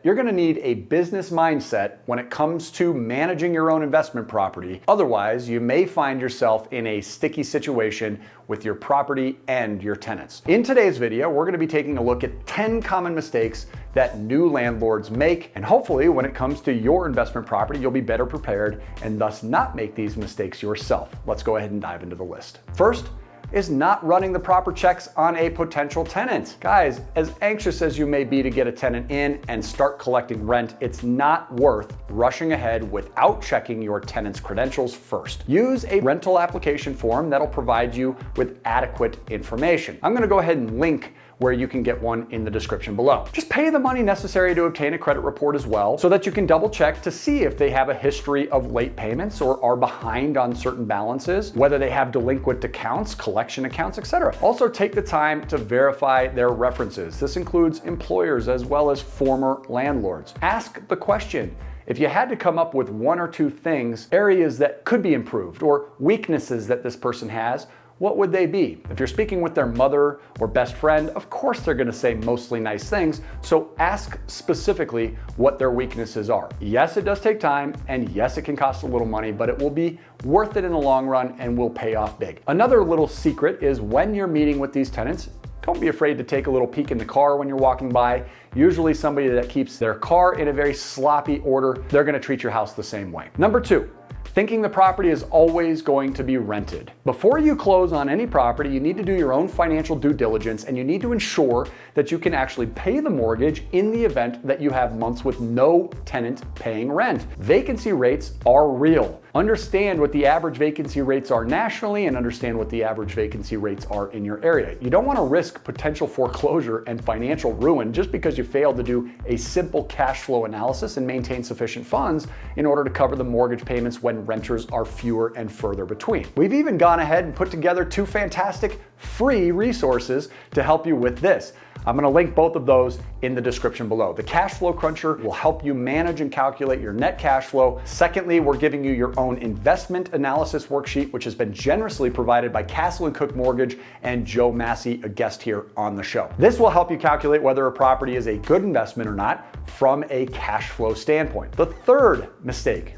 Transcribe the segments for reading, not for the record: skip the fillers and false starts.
You're going to need a business mindset when it comes to managing your own investment property. Otherwise, you may find yourself in a sticky situation with your property and your tenants. In today's video, we're going to be taking a look at 10 common mistakes that new landlords make, and hopefully when it comes to your investment property, you'll be better prepared and thus not make these mistakes yourself. Let's go ahead and dive into the list. First is not running the proper checks on a potential tenant. Guys, as anxious as you may be to get a tenant in and start collecting rent, it's not worth rushing ahead without checking your tenant's credentials first. Use a rental application form that'll provide you with adequate information. I'm gonna go ahead and link where you can get one in the description below. Just pay the money necessary to obtain a credit report as well, so that you can double check to see if they have a history of late payments or are behind on certain balances, whether they have delinquent accounts, collection accounts, etc. Also take the time to verify their references. This includes employers as well as former landlords. Ask the question, if you had to come up with one or two things, areas that could be improved or weaknesses that this person has, what would they be? If you're speaking with their mother or best friend, of course they're gonna say mostly nice things, so ask specifically what their weaknesses are. Yes, it does take time, and yes, it can cost a little money, but it will be worth it in the long run and will pay off big. Another little secret is when you're meeting with these tenants, don't be afraid to take a little peek in the car when you're walking by. Usually somebody that keeps their car in a very sloppy order, they're gonna treat your house the same way. Number two, thinking the property is always going to be rented. Before you close on any property, you need to do your own financial due diligence, and you need to ensure that you can actually pay the mortgage in the event that you have months with no tenant paying rent. Vacancy rates are real. Understand what the average vacancy rates are nationally and understand what the average vacancy rates are in your area. You don't want to risk potential foreclosure and financial ruin just because you failed to do a simple cash flow analysis and maintain sufficient funds in order to cover the mortgage payments when renters are fewer and further between. We've even gone ahead and put together two fantastic free resources to help you with this. I'm gonna link both of those in the description below. The Cash Flow Cruncher will help you manage and calculate your net cash flow. Secondly, we're giving you your own investment analysis worksheet, which has been generously provided by Castle & Cook Mortgage and Joe Massey, a guest here on the show. This will help you calculate whether a property is a good investment or not from a cash flow standpoint. The third mistake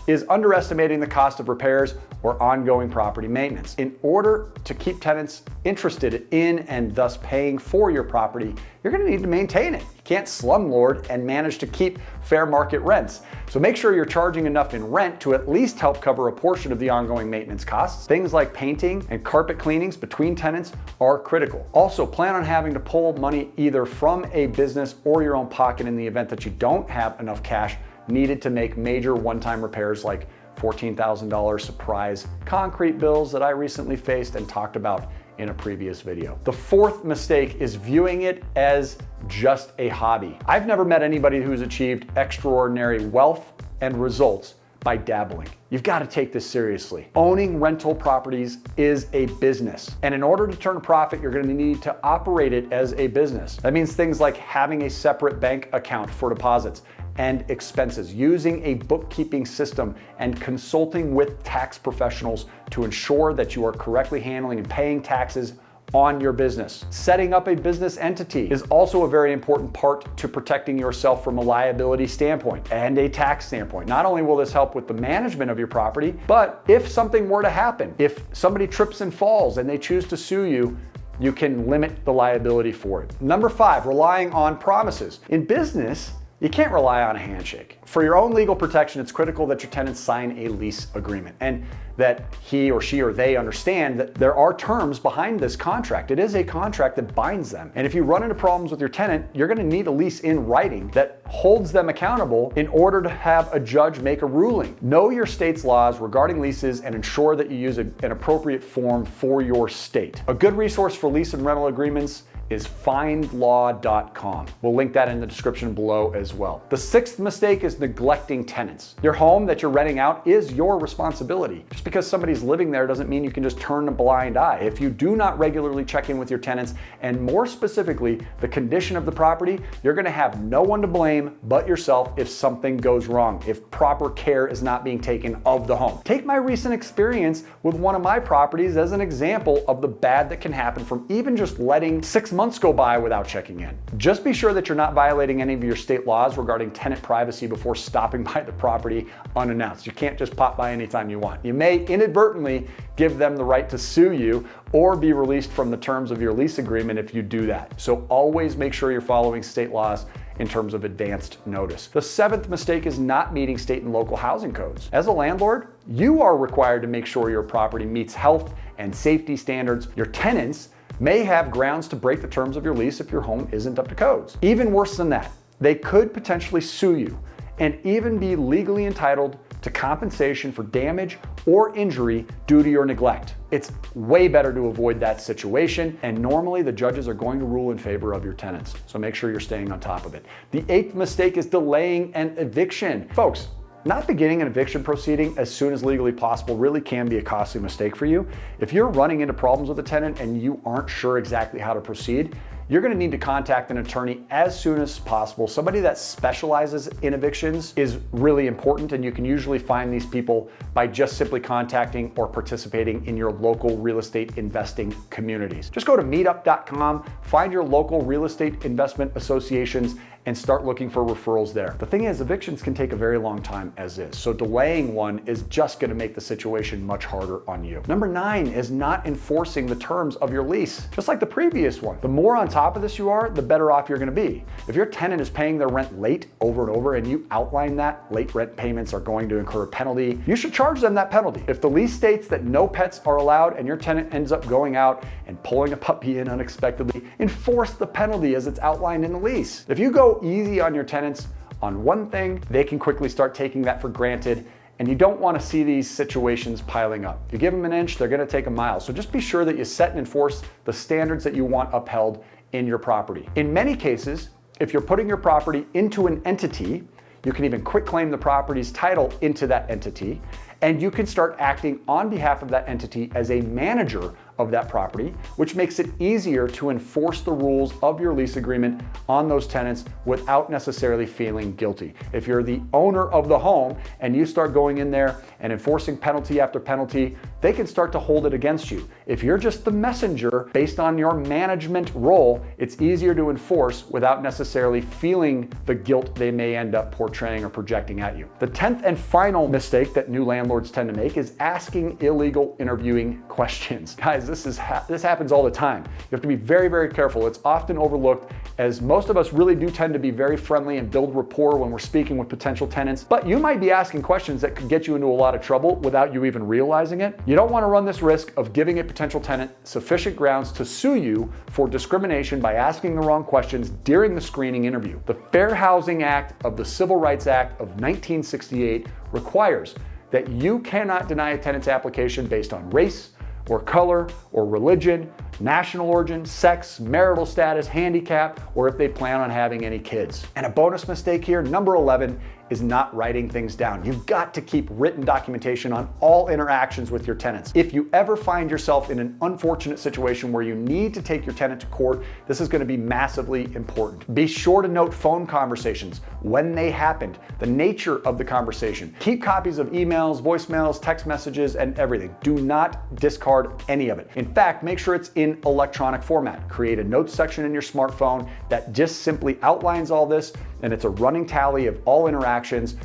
is underestimating the cost of repairs or ongoing property maintenance. In order to keep tenants interested in and thus paying for your property, you're gonna need to maintain it. You can't slumlord and manage to keep fair market rents. So make sure you're charging enough in rent to at least help cover a portion of the ongoing maintenance costs. Things like painting and carpet cleanings between tenants are critical. Also, plan on having to pull money either from a business or your own pocket in the event that you don't have enough cash needed to make major one-time repairs like $14,000 surprise concrete bills that I recently faced and talked about in a previous video. The fourth mistake is viewing it as just a hobby. I've never met anybody who's achieved extraordinary wealth and results by dabbling. You've got to take this seriously. Owning rental properties is a business. And in order to turn a profit, you're going to need to operate it as a business. That means things like having a separate bank account for deposits and expenses, using a bookkeeping system, and consulting with tax professionals to ensure that you are correctly handling and paying taxes on your business. Setting up a business entity is also a very important part to protecting yourself from a liability standpoint and a tax standpoint. Not only will this help with the management of your property, but if something were to happen, if somebody trips and falls and they choose to sue you, you can limit the liability for it. Number five, relying on promises. In business, you can't rely on a handshake. For your own legal protection, it's critical that your tenants sign a lease agreement and that he or she or they understand that there are terms behind this contract. It is a contract that binds them. And if you run into problems with your tenant, you're gonna need a lease in writing that holds them accountable in order to have a judge make a ruling. Know your state's laws regarding leases and ensure that you use an appropriate form for your state. A good resource for lease and rental agreements is findlaw.com. We'll link that in the description below as well. The sixth mistake is neglecting tenants. Your home that you're renting out is your responsibility. Just because somebody's living there doesn't mean you can just turn a blind eye. If you do not regularly check in with your tenants, and more specifically, the condition of the property, you're gonna have no one to blame but yourself if something goes wrong, if proper care is not being taken of the home. Take my recent experience with one of my properties as an example of the bad that can happen from even just letting 6 months go by without checking in. Just be sure that you're not violating any of your state laws regarding tenant privacy before stopping by the property unannounced. You can't just pop by anytime you want. You may inadvertently give them the right to sue you or be released from the terms of your lease agreement if you do that. So always make sure you're following state laws in terms of advanced notice. The seventh mistake is not meeting state and local housing codes. As a landlord, you are required to make sure your property meets health and safety standards. Your tenants may have grounds to break the terms of your lease if your home isn't up to codes. Even worse than that, they could potentially sue you and even be legally entitled to compensation for damage or injury due to your neglect. It's way better to avoid that situation, and normally the judges are going to rule in favor of your tenants. So make sure you're staying on top of it. The eighth mistake is delaying an eviction. Folks, not beginning an eviction proceeding as soon as legally possible really can be a costly mistake for you. If you're running into problems with a tenant and you aren't sure exactly how to proceed, you're going to need to contact an attorney as soon as possible. Somebody that specializes in evictions is really important, and you can usually find these people by just simply contacting or participating in your local real estate investing communities. Just go to meetup.com, find your local real estate investment associations, and start looking for referrals there. The thing is, evictions can take a very long time as is, so delaying one is just going to make the situation much harder on you. Number 9 is not enforcing the terms of your lease, just like the previous one. The more on top of this you are, the better off you're going to be. If your tenant is paying their rent late over and over and you outline that late rent payments are going to incur a penalty, you should charge them that penalty. If the lease states that no pets are allowed and your tenant ends up going out and pulling a puppy in unexpectedly, enforce the penalty as it's outlined in the lease. If you go easy on your tenants on one thing, they can quickly start taking that for granted, and you don't want to see these situations piling up. If you give them an inch, they're going to take a mile. So just be sure that you set and enforce the standards that you want upheld in your property. In many cases, if you're putting your property into an entity, you can even quitclaim the property's title into that entity, and you can start acting on behalf of that entity as a manager of that property, which makes it easier to enforce the rules of your lease agreement on those tenants without necessarily feeling guilty. If you're the owner of the home and you start going in there and enforcing penalty after penalty, they can start to hold it against you. If you're just the messenger based on your management role, it's easier to enforce without necessarily feeling the guilt they may end up portraying or projecting at you. The 10th and final mistake that new landlords tend to make is asking illegal interviewing questions. Guys, this happens all the time. You have to be very, very careful. It's often overlooked, as most of us really do tend to be very friendly and build rapport when we're speaking with potential tenants, but you might be asking questions that could get you into a lot of trouble without you even realizing it. You don't want to run this risk of giving a potential tenant sufficient grounds to sue you for discrimination by asking the wrong questions during the screening interview. The Fair Housing Act of the Civil Rights Act of 1968 requires that you cannot deny a tenant's application based on race, or color, or religion, national origin, sex, marital status, handicap, or if they plan on having any kids. And a bonus mistake here, number 11, is not writing things down. You've got to keep written documentation on all interactions with your tenants. If you ever find yourself in an unfortunate situation where you need to take your tenant to court, this is going to be massively important. Be sure to note phone conversations, when they happened, the nature of the conversation. Keep copies of emails, voicemails, text messages, and everything. Do not discard any of it. In fact, make sure it's in electronic format. Create a notes section in your smartphone that just simply outlines all this, and it's a running tally of all interactions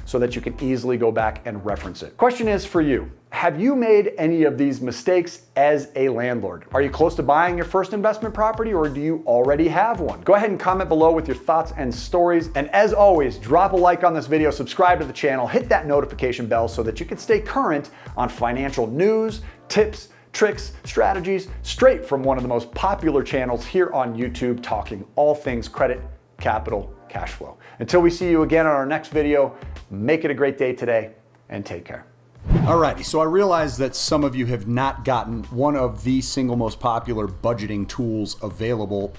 so that you can easily go back and reference it. Question is for you. Have you made any of these mistakes as a landlord? Are you close to buying your first investment property, or do you already have one? Go ahead and comment below with your thoughts and stories. And as always, drop a like on this video, subscribe to the channel, hit that notification bell so that you can stay current on financial news, tips, tricks, strategies, straight from one of the most popular channels here on YouTube, talking all things credit, capital, cash flow. Until we see you again on our next video, make it a great day today and take care. Alrighty, so I realize that some of you have not gotten one of the single most popular budgeting tools available,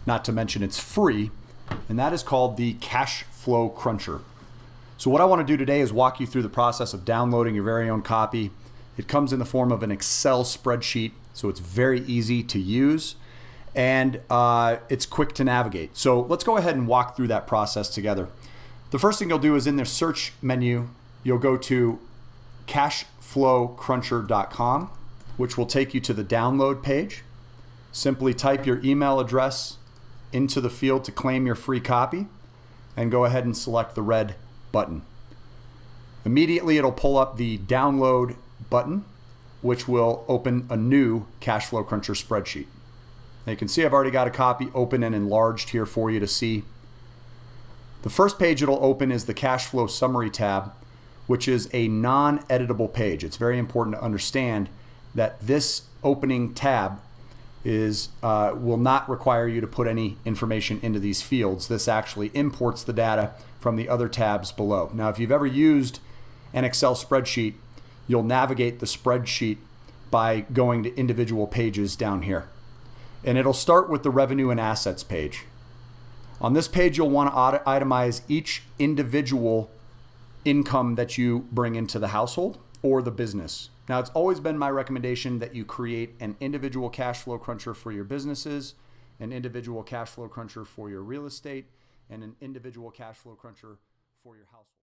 not to mention it's free, and that is called the Cash Flow Cruncher. So what I want to do today is walk you through the process of downloading your very own copy. It comes in the form of an Excel spreadsheet, so it's very easy to use, and it's quick to navigate. So let's go ahead and walk through that process together. The first thing you'll do is in their search menu, you'll go to cashflowcruncher.com, which will take you to the download page. Simply type your email address into the field to claim your free copy and go ahead and select the red button. Immediately it'll pull up the download button, which will open a new Cash Flow Cruncher spreadsheet. Now you can see I've already got a copy open and enlarged here for you to see. The first page it'll open is the Cash Flow Summary tab, which is a non-editable page. It's very important to understand that this opening tab will not require you to put any information into these fields. This actually imports the data from the other tabs below. Now, if you've ever used an Excel spreadsheet, you'll navigate the spreadsheet by going to individual pages down here. And it'll start with the Revenue and Assets page. On this page, you'll want to itemize each individual income that you bring into the household or the business. Now, it's always been my recommendation that you create an individual cash flow cruncher for your businesses, an individual cash flow cruncher for your real estate, and an individual cash flow cruncher for your household.